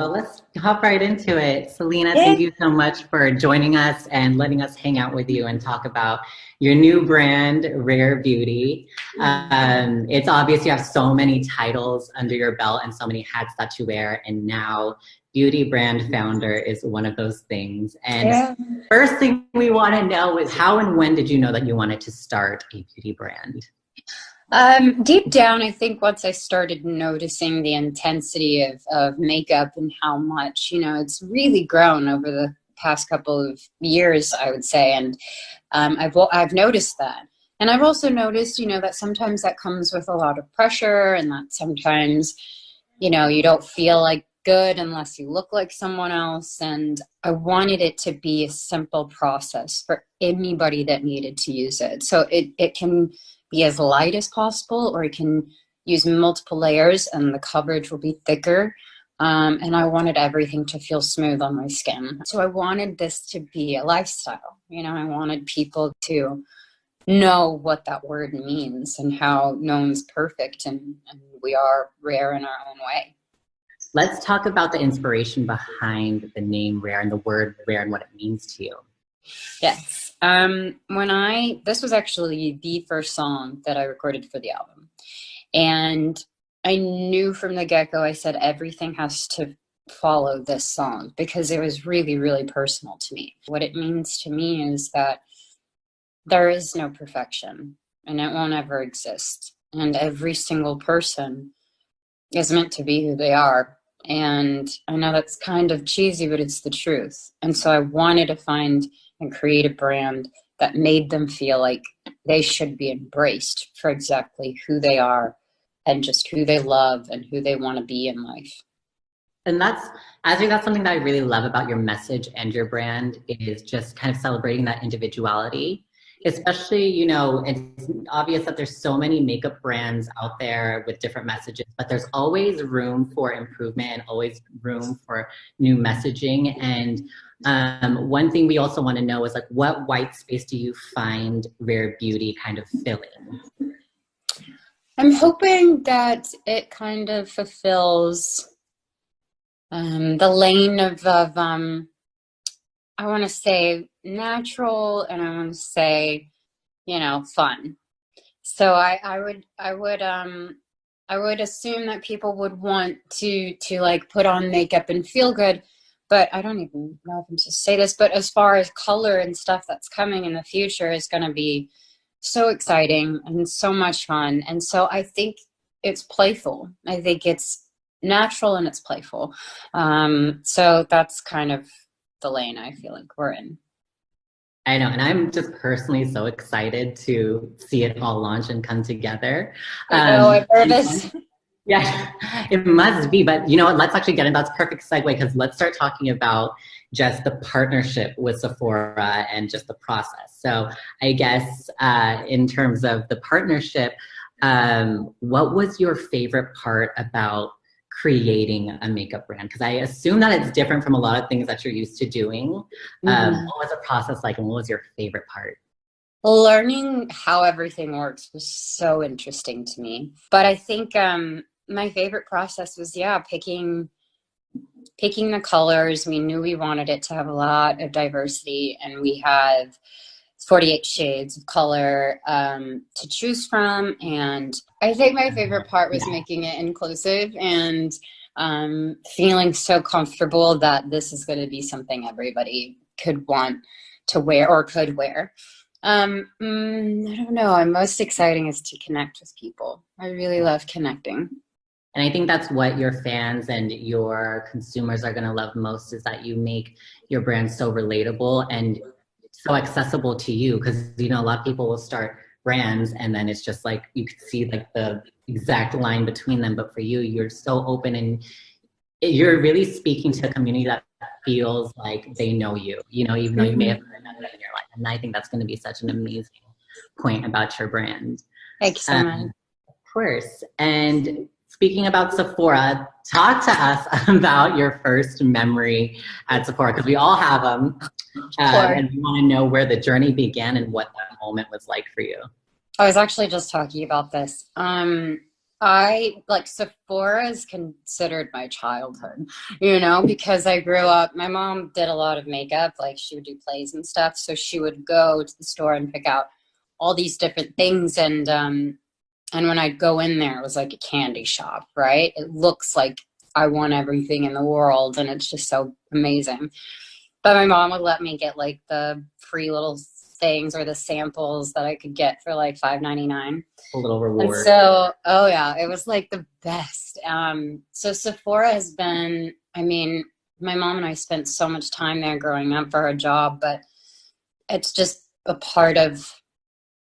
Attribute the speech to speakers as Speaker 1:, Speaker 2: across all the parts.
Speaker 1: let's hop right into it. Selena,
Speaker 2: Yeah.
Speaker 1: thank you so much for joining us and letting us hang out with you and talk about your new brand, Rare Beauty. It's obvious you have so many titles under your belt and so many hats that you wear, and now beauty brand founder is one of those things. And
Speaker 2: Yeah.
Speaker 1: first thing we want to know is how and when did you know that you wanted to start a beauty brand?
Speaker 2: Deep down, I think once I started noticing the intensity of makeup and how much, it's really grown over the past couple of years, I would say. And I've noticed that. And I've also noticed, that sometimes that comes with a lot of pressure, and that sometimes, you don't feel like good unless you look like someone else. And I wanted it to be a simple process for anybody that needed to use it. So it can be as light as possible, or it can use multiple layers and the coverage will be thicker. And I wanted everything to feel smooth on my skin. So I wanted this to be a lifestyle. I wanted people to know what that word means and how no one's perfect, and we are rare in our own way.
Speaker 1: Let's talk about the inspiration behind the name Rare and the word rare and what it means to you.
Speaker 2: Yes. This was actually the first song that I recorded for the album. And I knew from the get-go, I said, everything has to follow this song because it was really, really personal to me. What it means to me is that there is no perfection and it won't ever exist. And every single person is meant to be who they are. And I know that's kind of cheesy, but it's the truth. And so I wanted to find and create a brand that made them feel like they should be embraced for exactly who they are and just who they love and who they want to be in life.
Speaker 1: And I think that's something that I really love about your message and your brand is just kind of celebrating that individuality. Especially, it's obvious that there's so many makeup brands out there with different messages, but there's always room for improvement and always room for new messaging. And one thing we also want to know is what white space do you find Rare Beauty kind of filling?
Speaker 2: I'm hoping that it kind of fulfills the lane of I want to say natural, and I want to say, fun. So I would assume that people would want to like put on makeup and feel good, but I don't even know if I'm supposed to say this, but as far as color and stuff that's coming in the future is going to be so exciting and so much fun. And so I think it's playful. I think it's natural and it's playful. So that's kind of the lane I feel like we're in.
Speaker 1: I know, and I'm just personally so excited to see it all launch and come together.
Speaker 2: I know, I'm nervous.
Speaker 1: Yeah, it must be. But you know what? Let's actually get in. That's a perfect segue because let's start talking about just the partnership with Sephora and just the process. So I guess in terms of the partnership, what was your favorite part about creating a makeup brand? Because I assume that it's different from a lot of things that you're used to doing. What was the process like and what was your favorite part?
Speaker 2: Learning how everything works was so interesting to me. But I think my favorite process was, picking the colors. We knew we wanted it to have a lot of diversity, and we have 48 shades of color to choose from. And I think my favorite part was making it inclusive and feeling so comfortable that this is going to be something everybody could want to wear or could wear. I don't know. Most exciting is to connect with people. I really love connecting.
Speaker 1: And I think that's what your fans and your consumers are going to love most is that you make your brand so relatable and so accessible to you. Because, a lot of people will start brands and then it's just like you could see like the exact line between them. But for you, you're so open and you're really speaking to a community that feels like they know you, even though you may have heard of it in your life. And I think that's going to be such an amazing point about your brand.
Speaker 2: Thanks so much.
Speaker 1: Of course. And speaking about Sephora, talk to us about your first memory at Sephora, because we all have them. And we want to know where the journey began and what that moment was like for you.
Speaker 2: I was actually just talking about this. like Sephora is considered my childhood, you know, because I grew up, my mom did a lot of makeup, like she would do plays and stuff. So she would go to the store and pick out all these different things. And when I'd go in there, it was like a candy shop, right? It looks like I want everything in the world and it's just so amazing. But my mom would let me get like the free little things or the samples that I could get for like $5.99.
Speaker 1: A little reward.
Speaker 2: And so, oh yeah, it was like the best. So Sephora has been, I mean, my mom and I spent so much time there growing up for her job, but it's just a part of,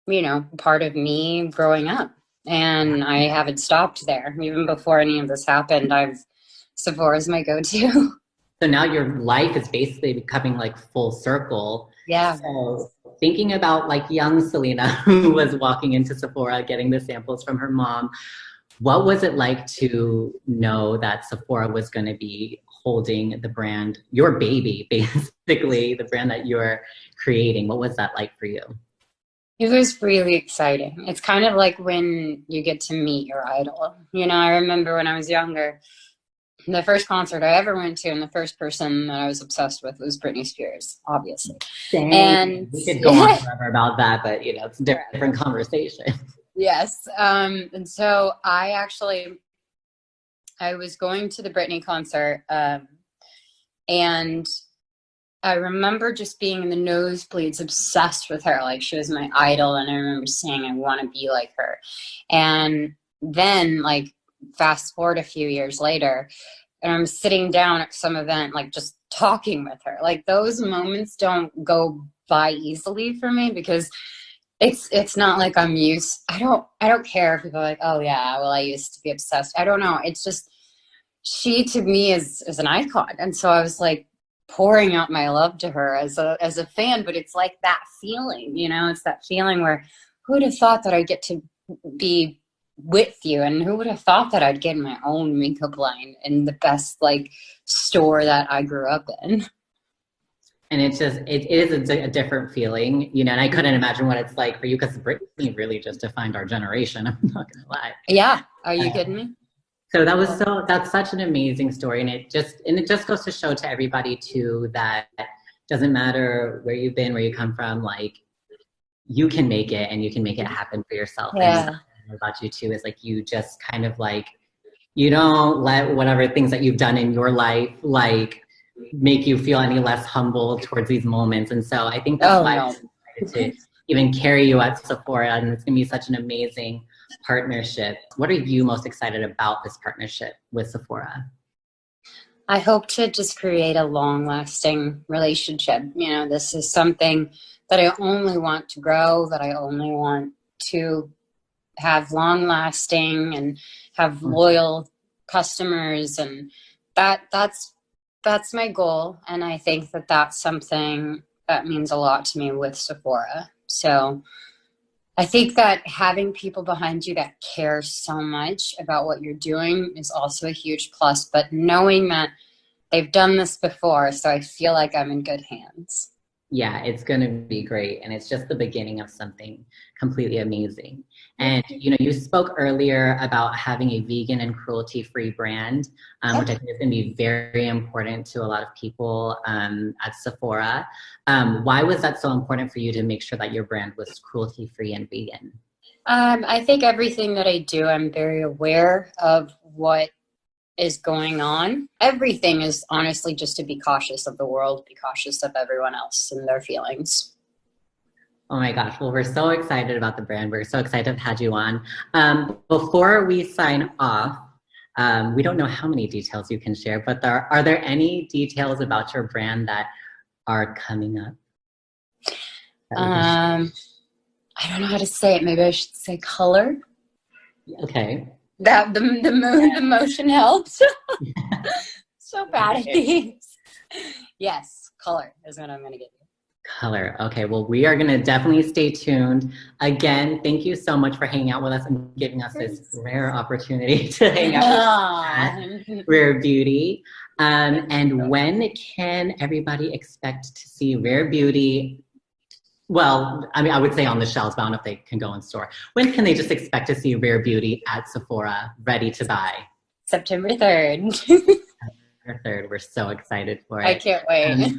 Speaker 2: you know, part of me growing up. And I haven't stopped there. Even before any of this happened, Sephora's my go-to.
Speaker 1: So now your life is basically becoming like full circle.
Speaker 2: Yeah.
Speaker 1: So thinking about like young Selena who was walking into Sephora getting the samples from her mom, what was it like to know that Sephora was going to be holding the brand, your baby, basically, the brand that you're creating? What was that like for you?
Speaker 2: It was really exciting. It's kind of like when you get to meet your idol. You know, I remember when I was younger, the first concert I ever went to and the first person that I was obsessed with was Britney Spears, obviously.
Speaker 1: Dang. And we could go on forever about that, but you know, it's a different conversation.
Speaker 2: Yes. And so I was going to the Britney concert, and I remember just being in the nosebleeds, obsessed with her. Like she was my idol. And I remember saying, I want to be like her. And then like fast forward a few years later, and I'm sitting down at some event, like just talking with her. Like those moments don't go by easily for me because it's not like I'm used. I don't care if people are like, oh yeah, well I used to be obsessed. I don't know. It's just, she to me is an icon. And so I was like pouring out my love to her as a fan, but it's like that feeling, you know, it's that feeling where who would have thought that I'd get to be with you, and who would have thought that I'd get my own makeup line in the best like store that I grew up in.
Speaker 1: And it's just, it is a different feeling, you know, and I couldn't imagine what it's like for you because Britney really just defined our generation. I'm not going to lie.
Speaker 2: Yeah. Are you kidding me?
Speaker 1: So that's such an amazing story. And it just goes to show to everybody too, that doesn't matter where you've been, where you come from, like you can make it and you can make it happen for yourself.
Speaker 2: Yeah.
Speaker 1: And about you too is like, you just kind of like, you don't let whatever things that you've done in your life, like make you feel any less humble towards these moments. And so I think that's why I'm excited to even carry you at Sephora, and it's gonna be such an amazing partnership. What are you most excited about this partnership with Sephora?
Speaker 2: I hope to just create a long-lasting relationship. You know, this is something that I only want to grow, that I only want to have long-lasting and have loyal customers, and that's my goal. And I think that that's something that means a lot to me with Sephora. So I think that having people behind you that care so much about what you're doing is also a huge plus, but knowing that they've done this before, so I feel like I'm in good hands.
Speaker 1: Yeah, it's going to be great. And it's just the beginning of something completely amazing. And, you know, you spoke earlier about having a vegan and cruelty-free brand, which I think is going to be very important to a lot of people at Sephora. Why was that so important for you to make sure that your brand was cruelty-free and vegan?
Speaker 2: I think everything that I do, I'm very aware of what is going on. Everything is honestly just to be cautious of the world, be cautious of everyone else and their feelings.
Speaker 1: Oh my gosh. Well, we're so excited about the brand. We're so excited to have had you on. Before we sign off, we don't know how many details you can share, but are there any details about your brand that are coming up?
Speaker 2: I don't know how to say it. Maybe I should say color.
Speaker 1: Okay.
Speaker 2: That the motion helps. So bad at these. Yes, color is what I'm going to give you.
Speaker 1: Color. Okay. Well, we are going to definitely stay tuned. Again, thank you so much for hanging out with us and giving us this rare opportunity to hang out with Rare Beauty. And when can everybody expect to see Rare Beauty Well, I mean, I would say on the shelves, but I don't know if they can go in store. When can they just expect to see Rare Beauty at Sephora ready to buy?
Speaker 2: September 3rd.
Speaker 1: Or third, we're so excited for
Speaker 2: I
Speaker 1: it.
Speaker 2: can't wait.